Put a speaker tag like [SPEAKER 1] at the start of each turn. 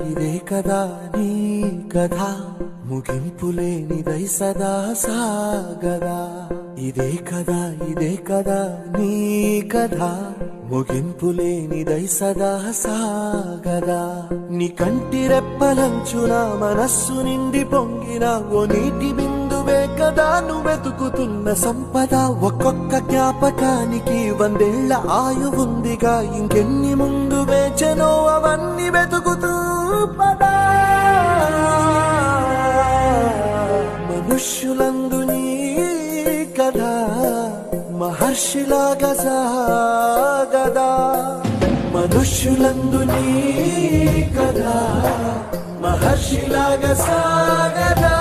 [SPEAKER 1] ఇదే కదా నీ కథ ముగింపులేనిదై సదా సాగదా ఇదే కదా నీ కథ ముగింపులేనిదై సదా సాగదా నీ కంటి రెప్పలంచున మనస్సు నిండి పొంగిన ఓ నీటి బిందువే కదా నువ్వెతుకుతున్న సంపద ఒక్కొక్క జ్ఞాపకానికి 100 ఏళ్ల ఆయువుందిగా ఇంకెన్ని ముందు వేచనో అవన్నీ వెతుకుతూ పదా మనుష్యులందు నీ కథ మహర్షిలాగా సాగదా మనుష్యులందు నీ కథ మహర్షిలాగా సాగదా